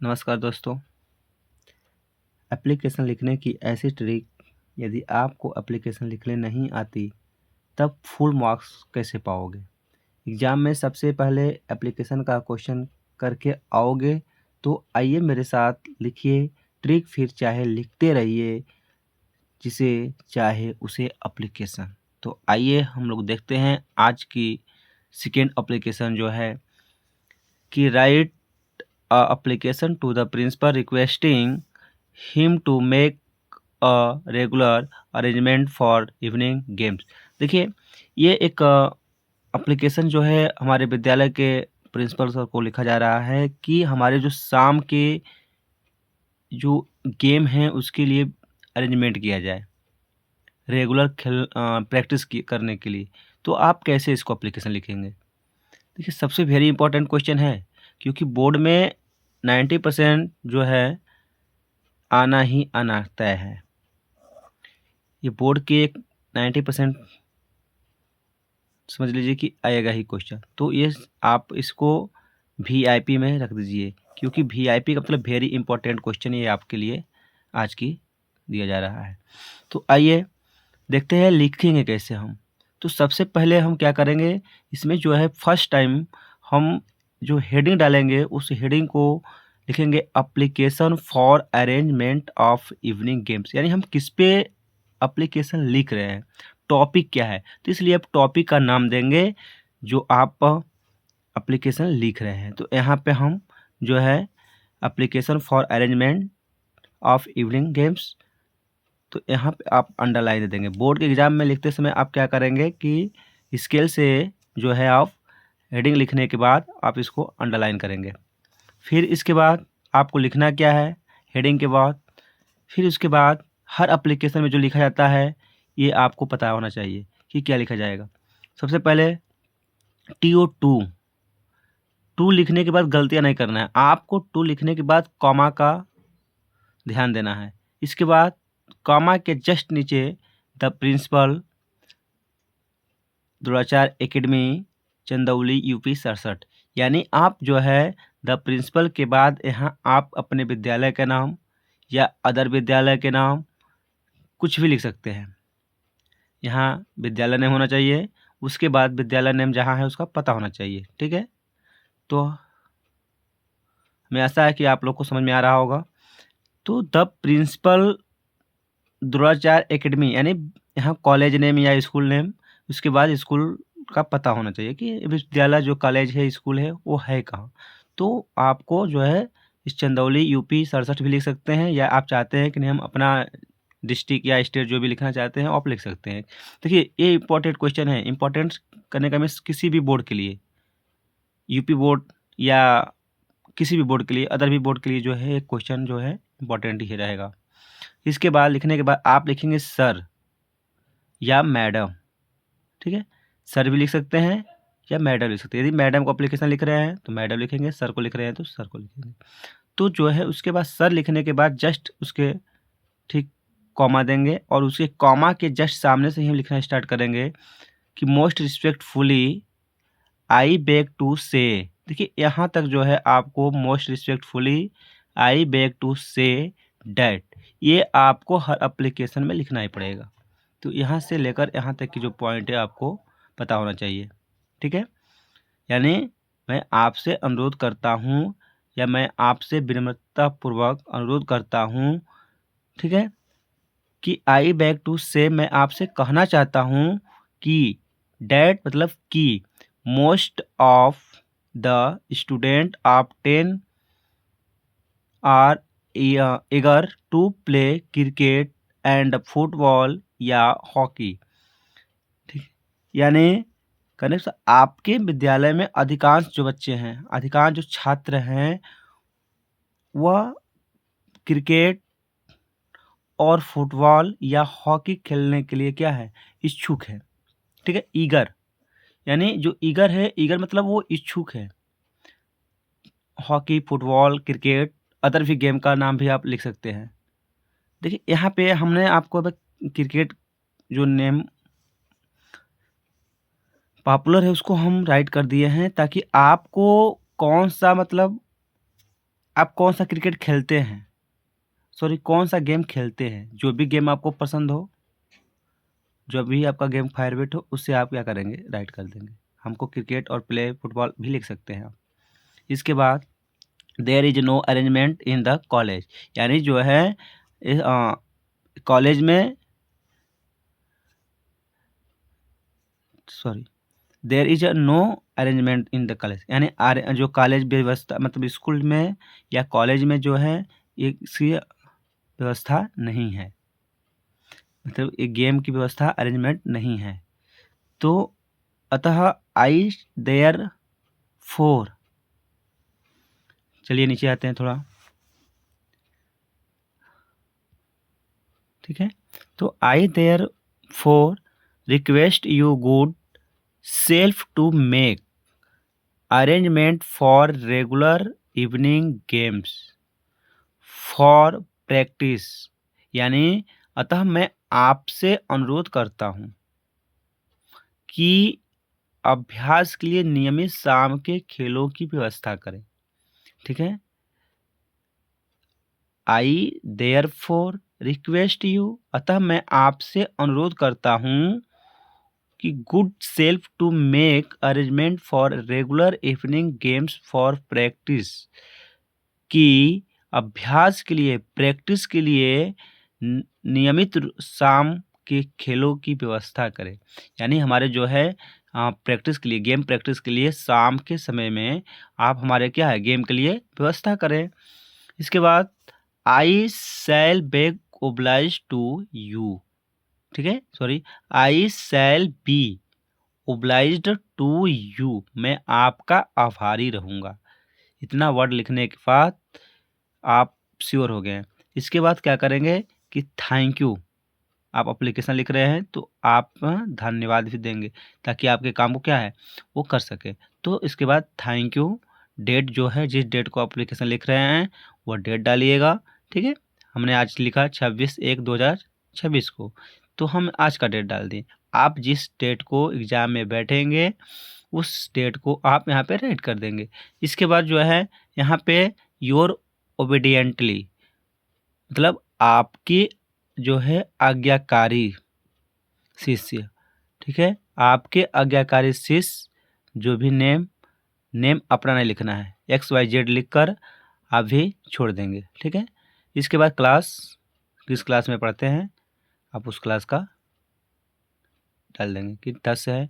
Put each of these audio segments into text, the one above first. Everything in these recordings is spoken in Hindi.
नमस्कार दोस्तों। एप्लीकेशन लिखने की ऐसी ट्रिक, यदि आपको एप्लीकेशन लिखने नहीं आती तब फुल मार्क्स कैसे पाओगे। एग्ज़ाम में सबसे पहले एप्लीकेशन का क्वेश्चन करके आओगे, तो आइए मेरे साथ लिखिए ट्रिक, फिर चाहे लिखते रहिए जिसे चाहे उसे एप्लीकेशन। तो आइए हम लोग देखते हैं आज की सेकेंड एप्लीकेशन जो है कि right application to the principal requesting him to make a regular arrangement for evening games। देखिए, ये एक एप्लीकेशन जो है हमारे विद्यालय के प्रिंसिपल सर को लिखा जा रहा है कि हमारे जो शाम के जो गेम हैं उसके लिए अरेंजमेंट किया जाए, रेगुलर प्रैक्टिस करने के लिए। तो आप कैसे इसको एप्लीकेशन लिखेंगे? देखिए, सबसे वेरी इंपॉर्टेंट क्वेश्चन है, क्योंकि बोर्ड में 90% जो है आना ही आना तय है। ये बोर्ड के एक 90% समझ लीजिए कि आएगा ही क्वेश्चन। तो ये आप इसको वीआईपी में रख दीजिए, क्योंकि वीआईपी का मतलब वेरी इंपॉर्टेंट क्वेश्चन ये आपके लिए आज की दिया जा रहा है। तो आइए देखते हैं लिखेंगे कैसे हम। तो सबसे पहले हम क्या करेंगे, इसमें जो है फर्स्ट टाइम हम जो हेडिंग डालेंगे उस हेडिंग को लिखेंगे application for arrangement of evening games. यानी हम किस पे एप्लीकेशन लिख रहे हैं, टॉपिक क्या है। तो इसलिए आप टॉपिक का नाम देंगे जो आप एप्लीकेशन लिख रहे हैं। तो यहाँ पे हम जो है application for arrangement of evening games, तो यहाँ पे आप अंडरलाइन दे देंगे। बोर्ड के एग्ज़ाम में लिखते समय आप क्या करेंगे कि स्केल से जो है आप हेडिंग लिखने के बाद आप इसको अंडरलाइन करेंगे। फिर इसके बाद आपको लिखना क्या है हेडिंग के बाद। फिर उसके बाद हर एप्लीकेशन में जो लिखा जाता है ये आपको पता होना चाहिए कि क्या लिखा जाएगा। सबसे पहले टू लिखने के बाद गलतियाँ नहीं करना है आपको। टू लिखने के बाद कॉमा का ध्यान देना है। इसके बाद कॉमा के जस्ट नीचे the principal Dronacharya academy Chandauli UP 67। यानी आप जो है द प्रिंसिपल के बाद यहाँ आप अपने विद्यालय का नाम या अदर विद्यालय के नाम कुछ भी लिख सकते हैं। यहाँ विद्यालय नेम होना चाहिए, उसके बाद विद्यालय नेम जहाँ है उसका पता होना चाहिए। ठीक है, तो हमें आशा है कि आप लोग को समझ में आ रहा होगा। तो द प्रिंसिपल द्रोणाचार्य एकेडमी यानी यहाँ कॉलेज नेम या स्कूल नेम, उसके बाद स्कूल का पता होना चाहिए कि विद्यालय जो कॉलेज है स्कूल है वो है कहाँ। तो आपको जो है इस चंदौली यूपी 67 भी लिख सकते हैं, या आप चाहते हैं कि नहीं हम अपना डिस्ट्रिक्ट या स्टेट जो भी लिखना चाहते हैं आप लिख सकते हैं। देखिए, ये इंपॉर्टेंट क्वेश्चन है। इंपॉर्टेंट करने का मीन्स किसी भी बोर्ड के लिए, यूपी बोर्ड या किसी भी बोर्ड के लिए, अदर भी बोर्ड के लिए जो है क्वेश्चन जो है इंपॉर्टेंट ही रहेगा। इसके बाद लिखने के बाद आप लिखेंगे सर या मैडम। ठीक है, सर भी लिख सकते हैं या मैडम लिख सकते हैं। यदि मैडम को एप्लीकेशन लिख रहे हैं तो मैडम लिखेंगे, सर को लिख रहे हैं तो सर को लिखेंगे। तो जो है उसके बाद सर लिखने के बाद जस्ट उसके ठीक कॉमा देंगे, और उसके कॉमा के जस्ट सामने से ही हम लिखना स्टार्ट करेंगे कि most respectfully I beg to say. देखिए, यहाँ तक जो है आपको most respectfully I beg to say that, ये आपको हर एप्लीकेशन में लिखना ही पड़ेगा। तो यहाँ से लेकर यहाँ तक की जो पॉइंट है आपको पता होना चाहिए। ठीक है, यानी मैं आपसे अनुरोध करता हूँ या मैं आपसे विनम्रतापूर्वक अनुरोध करता हूँ, ठीक है, कि आई बैक टू से मैं आपसे कहना चाहता हूँ कि डैट मतलब कि most of the student of 10 are eager to play cricket and football या हॉकी। ठीक, यानी कहने से आपके विद्यालय में अधिकांश जो बच्चे हैं, अधिकांश जो छात्र हैं, वह क्रिकेट और फुटबॉल या हॉकी खेलने के लिए क्या है, इच्छुक है। ठीक है, ईगर यानी जो ईगर है, ईगर मतलब वो इच्छुक है। हॉकी, फुटबॉल, क्रिकेट, अदर भी गेम का नाम भी आप लिख सकते हैं। देखिए, यहाँ पे हमने आपको अब क्रिकेट जो नेम पॉपुलर है उसको हम राइट कर दिए हैं, ताकि आपको कौन सा मतलब आप कौन सा क्रिकेट खेलते हैं, सॉरी कौन सा गेम खेलते हैं, जो भी गेम आपको पसंद हो, जो भी आपका गेम फेवरेट हो, उससे आप क्या करेंगे, राइट कर देंगे। हमको क्रिकेट और प्ले फुटबॉल भी लिख सकते हैं आप। इसके बाद there is no arrangement in the college, यानी जो है कॉलेज में, sorry there is no arrangement in the college, यानी जो कॉलेज व्यवस्था मतलब स्कूल में या कॉलेज में जो है इसकी व्यवस्था नहीं है, मतलब एक गेम की व्यवस्था अरेंजमेंट नहीं है। तो अतः आई देयर फोर, चलिए नीचे आते हैं थोड़ा, ठीक है। तो I therefore request you good self to make arrangement for regular evening games for practice, यानी अतः मैं आपसे अनुरोध करता हूँ कि अभ्यास के लिए नियमित शाम के खेलों की व्यवस्था करें, ठीक है। आई देयरफॉर रिक्वेस्ट यू, अतः मैं आपसे अनुरोध करता हूँ कि good self to make arrangement for regular evening games for practice, कि अभ्यास के लिए, प्रैक्टिस के लिए नियमित शाम के खेलों की व्यवस्था करें, यानी हमारे जो है प्रैक्टिस के लिए, गेम प्रैक्टिस के लिए शाम के समय में आप हमारे क्या है, गेम के लिए व्यवस्था करें। इसके बाद I shall beg oblige to you, ठीक है, sorry I shall be obliged to you, मैं आपका आभारी रहूँगा। इतना वर्ड लिखने के बाद आप श्योर हो गए हैं। इसके बाद क्या करेंगे कि थैंक यू, आप एप्लीकेशन लिख रहे हैं तो आप धन्यवाद भी देंगे ताकि आपके काम को क्या है, वो कर सके। तो इसके बाद थैंक यू, डेट जो है, जिस डेट को एप्लीकेशन लिख रहे हैं वो डेट डालिएगा, ठीक है। हमने आज लिखा 26/1/2026 को, तो हम आज का डेट डाल दें। आप जिस डेट को एग्ज़ाम में बैठेंगे उस डेट को आप यहाँ पे राइट कर देंगे। इसके बाद जो है यहाँ पे योर ओबीडियंटली, मतलब आपकी जो है आज्ञाकारी शिष्य, ठीक है, आपके आज्ञाकारी शिष्य, जो भी नेम अपना नहीं लिखना है, XYZ लिखकर आप भी छोड़ देंगे, ठीक है। इसके बाद क्लास, किस क्लास में पढ़ते हैं आप उस क्लास का डाल देंगे कि 10 है,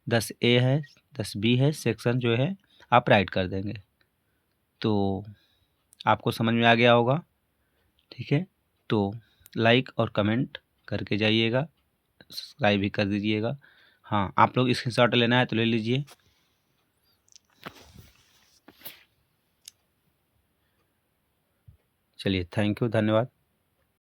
10A है, 10B है, सेक्शन जो है आप राइट कर देंगे। तो आपको समझ में आ गया होगा, ठीक है। तो लाइक और कमेंट करके जाइएगा, सब्सक्राइब भी कर दीजिएगा। हाँ, आप लोग स्क्रीनशॉट लेना है तो ले लीजिए। चलिए, थैंक यू, धन्यवाद।